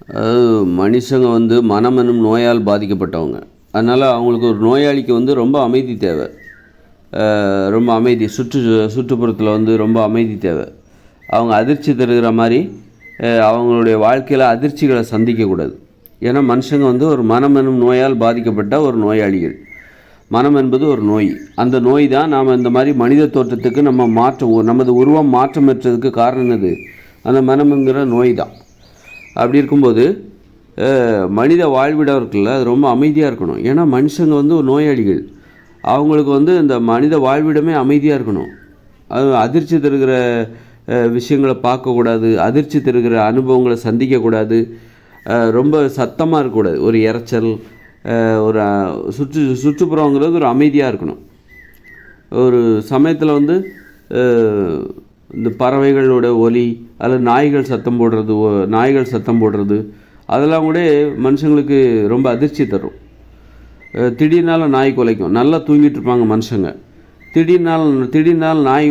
அதாவது மனுஷங்க மனம் என்னும் நோயால் பாதிக்கப்பட்டவங்க. அதனால் அவங்களுக்கு ஒரு நோயாளிக்கு ரொம்ப அமைதி தேவை. ரொம்ப அமைதி, சுற்றுப்புறத்தில் ரொம்ப அமைதி தேவை. அவங்க அதிர்ச்சி தருகிற மாதிரி அவங்களுடைய வாழ்க்கையில் அதிர்ச்சிகளை சந்திக்கக்கூடாது. ஏன்னா மனுஷங்க ஒரு மனம் என்னும் நோயால் பாதிக்கப்பட்ட ஒரு நோயாளிகள். மனம் என்பது ஒரு நோய். அந்த நோய் தான் நாம் இந்த மாதிரி மனித தோற்றத்துக்கு நமது உருவம் மாற்றம் பெற்றதுக்கு காரணம் என்னது? அந்த மனம்ங்கிற நோய் தான். அப்படி இருக்கும்போது மனித வாழ்விடம் இருக்குல்ல, அது ரொம்ப அமைதியாக இருக்கணும். ஏன்னா மனுஷங்க ஒரு நோயாளிகள். அவங்களுக்கு இந்த மனித வாழ்விடமே அமைதியாக இருக்கணும். அது அதிர்ச்சி தருகிற விஷயங்களை பார்க்கக்கூடாது, அதிர்ச்சி தருகிற அனுபவங்களை சந்திக்கக்கூடாது, ரொம்ப சத்தமாக இருக்கக்கூடாது. ஒரு இரைச்சல், ஒரு சுற்றுப்புறங்கிறது ஒரு அமைதியாக இருக்கணும். ஒரு சமயத்தில் இந்த பறவைகளோட ஒலி அல்லது நாய்கள் சத்தம் போடுறது அதெல்லாம் கூட மனுஷங்களுக்கு ரொம்ப அதிர்ச்சி தரும். திடீர்னால நாய் குலைக்கும். நல்லா தூங்கிட்டு இருப்பாங்க மனுஷங்க. திடீர்னால நாய்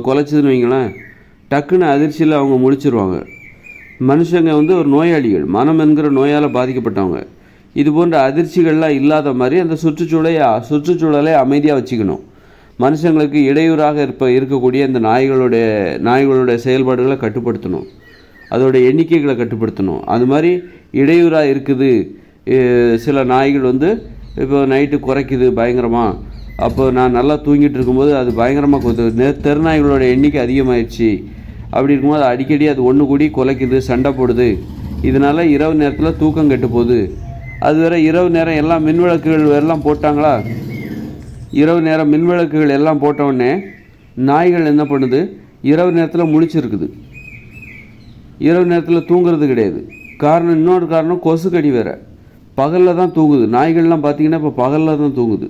குலைச்சதுன்னு வைங்களேன், டக்குன்னு அதிர்ச்சியில் அவங்க முழிச்சிருவாங்க. மனுஷங்க ஒரு நோயாளிகள், மனம் என்கிற நோயால் பாதிக்கப்பட்டவங்க. இது போன்ற அதிர்ச்சிகள்லாம் இல்லாத மாதிரி அந்த சுற்றுச்சூழலை அமைதியாக வச்சுக்கணும். மனுஷங்களுக்கு இடையூறாக இருக்கக்கூடிய இந்த நாய்களுடைய செயல்பாடுகளை கட்டுப்படுத்தணும். அதோட எண்ணிக்கைகளை கட்டுப்படுத்தணும். அது மாதிரி இடையூறாக இருக்குது. சில நாய்கள் இப்போ நைட்டு குறைக்குது பயங்கரமாக. அப்போ நான் நல்லா தூங்கிட்டு இருக்கும்போது அது பயங்கரமாக தெருநாய்களோட எண்ணிக்கை அதிகமாகிடுச்சு. அப்படி இருக்கும்போது அடிக்கடி அது ஒன்று கூடி குலைக்குது, சண்டை போடுது. இதனால் இரவு நேரத்தில் தூக்கம் கெட்டு போகுது. அது வேறு இரவு நேரம் எல்லாம் மின்விளக்குகள் எல்லாம் போட்டாங்களா, இரவு நேரம் மின்விளக்குகள் எல்லாம் போட்டவுடனே நாய்கள் என்ன பண்ணுது? இரவு நேரத்தில் முழிச்சிருக்குது. இரவு நேரத்தில் தூங்குறது கிடையாது. இன்னொரு காரணம் கொசுக்கடி வேறு. பகலில் தான் தூங்குது. நாய்கள்லாம் பார்த்திங்கன்னா இப்போ பகலில் தான் தூங்குது.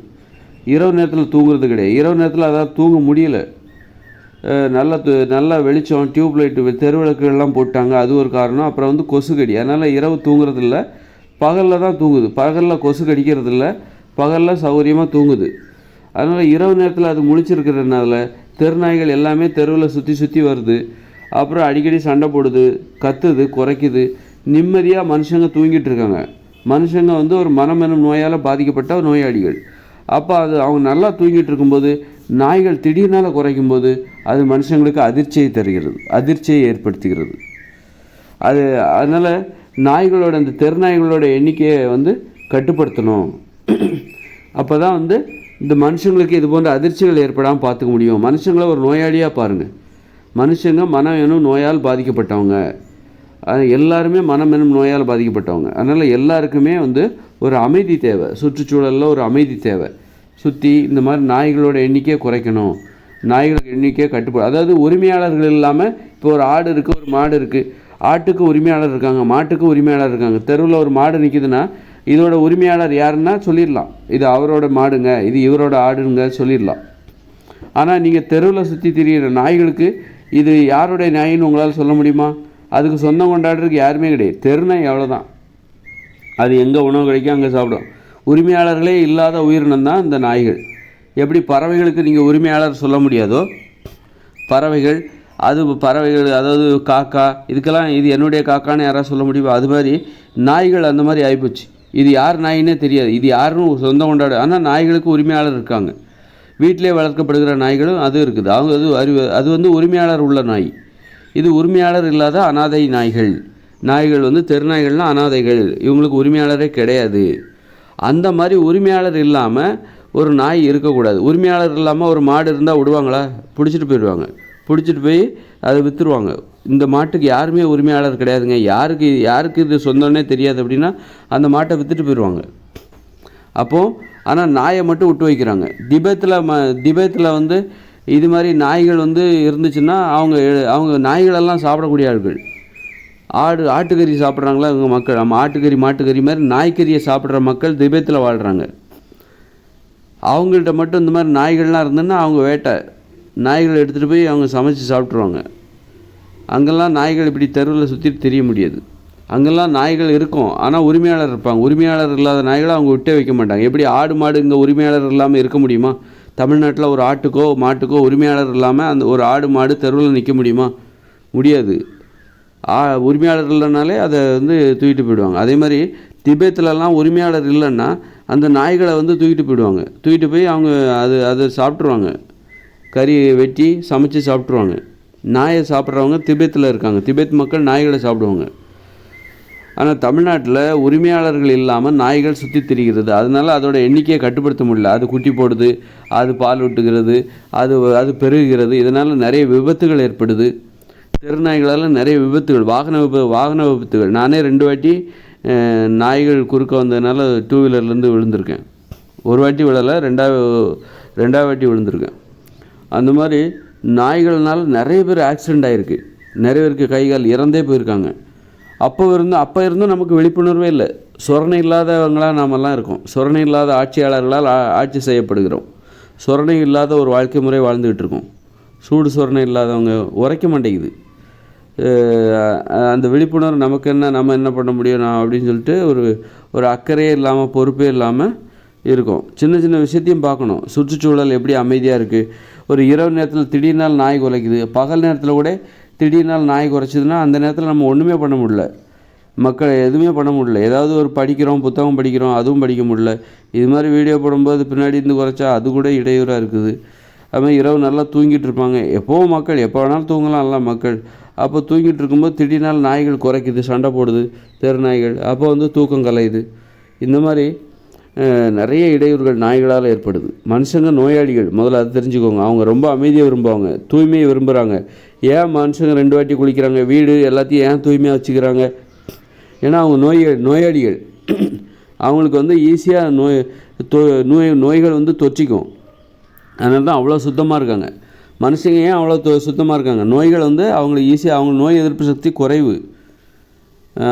இரவு நேரத்தில் தூங்குறது கிடையாது. இரவு நேரத்தில் அதாவது தூங்க முடியல. நல்ல வெளிச்சம், டியூப் லைட்டு, தெருவிளக்குகள்லாம் போட்டாங்க, அது ஒரு காரணம். அப்புறம் கொசுக்கடி. அதனால் இரவு தூங்குறதில்ல, பகலில் தான் தூங்குது. பகலில் கொசு கடிக்கிறதில்ல, பகலில் சௌகரியமாக தூங்குது. அதனால் இரவு நேரத்தில் அது முழிச்சிருக்கிறதுனால தெருநாய்கள் எல்லாமே தெருவில் சுற்றி வருது. அப்புறம் அடிக்கடி சண்டை போடுது, கத்துது, குறைக்குது. நிம்மதியாக மனுஷங்க தூங்கிட்டு இருக்காங்க. மனுஷங்க ஒரு மனம் என்னும் நோயால் பாதிக்கப்பட்ட நோயாளிகள். அப்போ அவங்க நல்லா தூங்கிட்டு இருக்கும்போது நாய்கள் திடீர்னால குறைக்கும்போது அது மனுஷங்களுக்கு அதிர்ச்சியை ஏற்படுத்துகிறது. அதனால் நாய்களோட அந்த தெருநாய்களோட எண்ணிக்கையை கட்டுப்படுத்தணும். அப்போ தான் இந்த மனுஷங்களுக்கு இது போன்ற அதிர்ச்சிகள் ஏற்படாமல் பார்த்துக்க முடியும். மனுஷங்களை ஒரு நோயாளியாக பாருங்கள். மனுஷங்க மனம் எனும் நோயால் பாதிக்கப்பட்டவங்க. எல்லாருமே மனம் எனும் நோயால் பாதிக்கப்பட்டவங்க. அதனால் எல்லாருக்குமே ஒரு அமைதி தேவை. சுற்றுச்சூழலில் ஒரு அமைதி தேவை. சுற்றி இந்த மாதிரி நாய்களோட எண்ணிக்கையை குறைக்கணும். நாய்களோட எண்ணிக்கையை அதாவது உரிமையாளர்கள் இல்லாமல், இப்போ ஒரு ஆடு இருக்குது, ஒரு மாடு இருக்குது. ஆட்டுக்கு உரிமையாளர் இருக்காங்க, மாட்டுக்கு உரிமையாளர் இருக்காங்க. தெருவில் ஒரு மாடு நிற்கிதுன்னா இதோட உரிமையாளர் யாருன்னா சொல்லிடலாம், இது அவரோட மாடுங்க, இது இவரோட ஆடுங்க சொல்லிடலாம். ஆனால் நீங்கள் தெருவில் சுற்றி திரிகிற நாய்களுக்கு இது யாருடைய நாயின்னு உங்களால் சொல்ல முடியுமா? அதுக்கு சொந்தம் கொண்டாடுறதுக்கு யாருமே கிடையாது. தெருநாய் அவ்வளோதான். அது எங்கே உணவு கிடைக்கும் அங்கே சாப்பிடும். உரிமையாளர்களே இல்லாத உயிரினம் தான் இந்த நாய்கள். எப்படி பறவைகளுக்கு நீங்கள் உரிமையாளர் சொல்ல முடியாதோ, பறவைகள் அதாவது காக்கா, இதுக்கெல்லாம் இது என்னுடைய காக்கான்னு யாராவது சொல்ல முடியுமா? அது மாதிரி நாய்கள் அந்த மாதிரி ஆகிப்போச்சு. இது யார் நாயினே தெரியாது, இது யாருன்னு சொந்தம் கொண்டாடு. ஆனால் நாய்களுக்கு உரிமையாளர் இருக்காங்க. வீட்டிலே வளர்க்கப்படுகிற நாய்களும் அது இருக்குது. அது உரிமையாளர் உள்ள நாய். இது உரிமையாளர் இல்லாத அனாதை நாய்கள் தெருநாய்கள்லாம் அனாதைகள். இவங்களுக்கு உரிமையாளரே கிடையாது. அந்த மாதிரி உரிமையாளர் இல்லாமல் ஒரு நாய் இருக்கக்கூடாது. உரிமையாளர் இல்லாமல் ஒரு மாடு இருந்தால் விடுவாங்களா? பிடிச்சிட்டு போய் அதை விற்றுருவாங்க. இந்த மாட்டுக்கு யாருமே உரிமையாளர் கிடையாதுங்க, யாருக்கு இது சொந்தம்னே தெரியாது அப்படின்னா அந்த மாட்டை விற்றுட்டு போயிடுவாங்க. ஆனால் நாயை மட்டும் விட்டு வைக்கிறாங்க. திபேத்தில் இது மாதிரி நாய்கள் இருந்துச்சுன்னா அவங்க நாய்களெல்லாம் சாப்பிடக்கூடிய ஆட்கள். ஆட்டுக்கறி சாப்பிட்றாங்களா இவங்க மக்கள்? நம்ம மாட்டுக்கறி மாதிரி நாய்க்கறியை சாப்பிட்ற மக்கள் திபேத்தில் வாழ்கிறாங்க. அவங்கள்ட்ட மட்டும் இந்த மாதிரி நாய்கள்லாம் இருந்ததுன்னா அவங்க வேட்டை நாய்களை எடுத்துகிட்டு போய் அவங்க சமைச்சு சாப்பிட்ருவாங்க. அங்கெல்லாம் நாய்கள் இப்படி தெருவில் சுற்றிட்டு தெரிய முடியாது. அங்கெல்லாம் நாய்கள் இருக்கும், ஆனால் உரிமையாளர் இருப்பாங்க. உரிமையாளர் இல்லாத நாய்களை அவங்க விட்டே வைக்க மாட்டாங்க. எப்படி ஆடு மாடு இங்கே உரிமையாளர் இல்லாமல் இருக்க முடியுமா? தமிழ்நாட்டில் ஒரு ஆட்டுக்கோ மாட்டுக்கோ உரிமையாளர் இல்லாமல் அந்த ஒரு ஆடு மாடு தெருவில் நிற்க முடியுமா? முடியாது. உரிமையாளர் இல்லைனாலே அதை வந்து தூக்கிட்டு போயிடுவாங்க. அதே மாதிரி திபேத்திலலாம் உரிமையாளர் இல்லைன்னா அந்த நாய்களை வந்து தூக்கிட்டு போயிடுவாங்க. தூக்கிட்டு போய் அவங்க அதை சாப்பிட்ருவாங்க. கறி வெட்டி சமைச்சு சாப்பிட்ருவாங்க. நாயை சாப்பிட்றவங்க திபேத்தில் இருக்காங்க. திபேத் மக்கள் நாய்களை சாப்பிடுவாங்க. ஆனால் தமிழ்நாட்டில் உரிமையாளர்கள் இல்லாமல் நாய்கள் சுற்றி திரிகிறது. அதனால் அதோட எண்ணிக்கையை கட்டுப்படுத்த முடியல. அது குட்டி போடுது, அது பால் விட்டுகிறது, அது பெருகுகிறது. இதனால் நிறைய விபத்துகள் ஏற்படுது. தெருநாய்களால் நிறைய விபத்துகள், வாகன விபத்துகள். நானே 2 வாட்டி நாய்கள் குறுக்க வந்ததுனால 2 வீலர்லேருந்து விழுந்திருக்கேன். ஒரு வாட்டி விழலை, ரெண்டாவது வாட்டி விழுந்திருக்கேன். அந்த மாதிரி நாய்கள்னால நிறைய பேர் ஆக்சிடெண்ட் ஆகிருக்கு. நிறைய பேருக்கு கை கால் இறந்தே போயிருக்காங்க. அப்போ இருந்தும் நமக்கு விழிப்புணர்வே இல்லை. சொரணை இல்லாதவங்களாக நாமெல்லாம் இருக்கோம். சொரணை இல்லாத ஆட்சியாளர்களால் ஆட்சி செய்யப்படுகிறோம். சொரணை இல்லாத ஒரு வாழ்க்கை முறை வாழ்ந்துக்கிட்டு இருக்கோம். சூடு சொரணை இல்லாதவங்க உரைக்க மாட்டேங்குது. அந்த விழிப்புணர்வு நமக்கு நம்ம என்ன பண்ண முடியும் அப்படின்னு சொல்லிட்டு ஒரு அக்கறையே இல்லாமல், பொறுப்பே இல்லாமல் இருக்கும். சின்ன சின்ன விஷயத்தையும் பார்க்கணும். சுற்றுச்சூழல் எப்படி அமைதியாக இருக்குது. ஒரு இரவு நேரத்தில் திடீர்னால் நாய் குலைக்குது. பகல் நேரத்தில் கூட திடீர்னால் நாய் குறைச்சிதுன்னா அந்த நேரத்தில் நம்ம ஒன்றுமே பண்ண முடியல. மக்கள் எதுவுமே பண்ண முடியல. ஏதாவது ஒரு புத்தகம் படிக்கிறோம், அதுவும் படிக்க முடியல. இது மாதிரி வீடியோ போடும்போது பின்னாடி இருந்து குறைச்சா அது கூட இடையூறாக இருக்குது. அதுமாதிரி இரவு நல்லா தூங்கிட்டு இருப்பாங்க. எப்போவும் மக்கள் எப்போ வேணாலும் தூங்கலாம் நல்லா மக்கள். அப்போ தூங்கிட்டு இருக்கும்போது திடீர்னால் நாய்கள் குறைக்குது, சண்டை போடுது, தெரு நாய்கள். அப்போ வந்து தூக்கம் கலையுது. இந்த மாதிரி நிறைய இடையூறுகள் நாய்களால் ஏற்படுது. மனுஷங்க நோயாளிகள், முதல்ல அது தெரிஞ்சுக்கோங்க. அவங்க ரொம்ப அமைதியை விரும்புவாங்க, தூய்மையை விரும்புகிறாங்க. ஏன் மனுஷங்க 2 வாட்டி குளிக்கிறாங்க, வீடு எல்லாத்தையும் ஏன் தூய்மையாக வச்சுக்கிறாங்க? ஏன்னா அவங்க நோயாளிகள். அவங்களுக்கு வந்து ஈஸியாக நோய்கள் வந்து தொற்றிக்கும். அதனால தான் அவ்வளோ சுத்தமாக இருக்காங்க. மனுஷங்க ஏன் அவ்வளோ சுத்தமாக இருக்காங்க? நோய்கள் வந்து அவங்களுக்கு ஈஸியாக, அவங்க நோய் எதிர்ப்பு சக்தி குறைவு.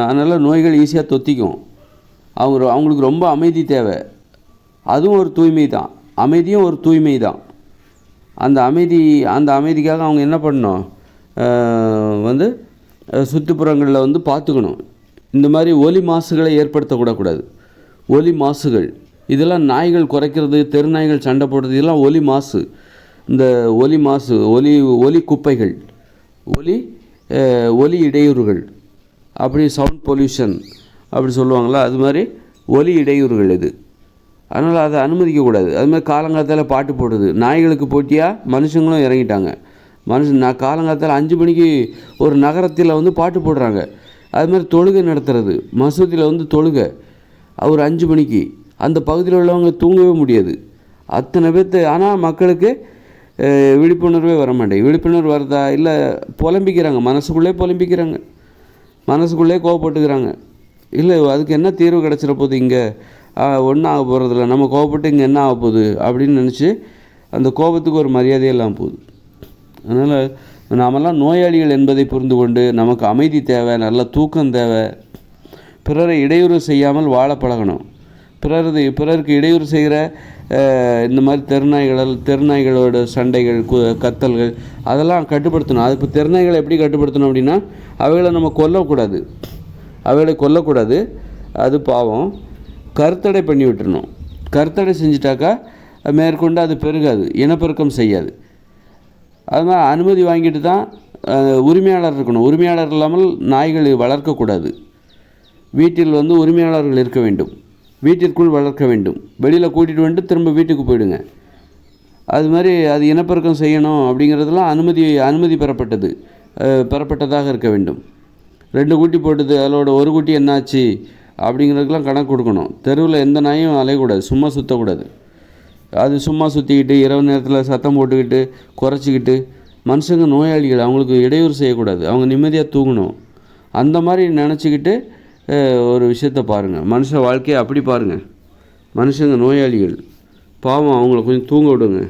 அதனால் நோய்கள் ஈஸியாக தொத்திக்கும். அவங்களுக்கு ரொம்ப அமைதி தேவை. அதுவும் ஒரு தூய்மை தான். அமைதியும் ஒரு தூய்மை தான். அந்த அமைதிக்காக அவங்க என்ன பண்ணணும்? வந்து சுற்றுப்புறங்களில் வந்து பார்த்துக்கணும். இந்த மாதிரி ஒலி மாசுகளை ஏற்படுத்தக்கூடாது. ஒலி மாசுகள் இதெல்லாம் நாய்கள் குறைக்கிறது, தெரு நாய்கள் சண்டை போடுறது, இதெல்லாம் ஒலி மாசு. இந்த ஒலி மாசு, ஒலி குப்பைகள், ஒலி இடையூறுகள், அப்படி சவுண்ட் பொல்யூஷன் அப்படி சொல்லுவாங்களா, அது மாதிரி ஒலி இடையூறுகள் இது. அதனால் அதை அனுமதிக்கக்கூடாது. அதுமாதிரி காலங்காலத்தில் பாட்டு போடுது. நாய்களுக்கு போட்டியாக மனுஷங்களும் இறங்கிட்டாங்க. நான் காலங்காலத்தில் 5 மணிக்கு ஒரு நகரத்தில் வந்து பாட்டு போடுறாங்க. அதுமாதிரி தொழுகை நடத்துறது, மசூதியில் வந்து தொழுகை ஒரு 5 மணிக்கு. அந்த பகுதியில் உள்ளவங்க தூங்கவே முடியாது, அத்தனை பேர்த்து. ஆனால் மக்களுக்கு விழிப்புணர்வே வர மாட்டேங்குது. விழிப்புணர்வு வருதா? இல்லை, புலம்பிக்கிறாங்க, மனசுக்குள்ளே கோவப்பட்டுக்கிறாங்க. இல்லை, அதுக்கு என்ன தீர்வு கிடச்சிட போகுது? இங்கே ஒன்றும் ஆக போகிறதில்ல, நம்ம கோவப்பட்டு இங்கே என்ன ஆக போகுது அப்படின்னு நினச்சி அந்த கோபத்துக்கு ஒரு மரியாதையே இல்லாமல் போகுது. அதனால் நாமெல்லாம் நோயாளிகள் என்பதை புரிந்து கொண்டு நமக்கு அமைதி தேவை, நல்ல தூக்கம் தேவை. பிறரை இடையூறு செய்யாமல் வாழ பழகணும். பிறருக்கு இடையூறு செய்கிற இந்த மாதிரி தெருநாய்களோட சண்டைகள், கத்தல்கள், அதெல்லாம் கட்டுப்படுத்தணும். அது இப்போ தெருநாய்களை எப்படி கட்டுப்படுத்தணும் அப்படின்னா, அவைகளை நம்ம கொல்லக்கூடாது. அது பாவம். கருத்தடை பண்ணி விட்டுறணும். கருத்தடை செஞ்சிட்டாக்கா மேற்கொண்டு அது பெருகாது, இனப்பெருக்கம் செய்யாது. அது மாதிரி அனுமதி வாங்கிட்டு தான் உரிமையாளர் இருக்கணும். உரிமையாளர் இல்லாமல் நாய்கள் வளர்க்கக்கூடாது. வீட்டில் வந்து உரிமையாளர்கள் இருக்க வேண்டும். வீட்டிற்குள் வளர்க்க வேண்டும். வெளியில் கூட்டிகிட்டு வந்துட்டு திரும்ப வீட்டுக்கு போயிடுங்க. அது மாதிரி அது இனப்பெருக்கம் செய்யணும் அப்படிங்கிறதுலாம் அனுமதி பெறப்பட்டதாக இருக்க வேண்டும். 2 குட்டி போட்டுது, அதோட ஒரு குட்டி என்னாச்சு அப்படிங்கிறதுக்கெலாம் கணக்கு கொடுக்கணும். தெருவில் எந்த நாயும் அலையக்கூடாது, சும்மா சுற்றக்கூடாது. அது சும்மா சுற்றிக்கிட்டு இரவு நேரத்தில் சத்தம் போட்டுக்கிட்டு குறைச்சிக்கிட்டு, மனுஷங்க நோயாளிகள், அவங்களுக்கு இடையூறு செய்யக்கூடாது. அவங்க நிம்மதியாக தூங்கணும். அந்த மாதிரி நினச்சிக்கிட்டு ஒரு விஷயத்தை பாருங்கள். மனுஷ வாழ்க்கையை அப்படி பாருங்கள். மனுஷங்க நோயாளிகள், பாவம், அவங்கள கொஞ்சம் தூங்க விடுங்க.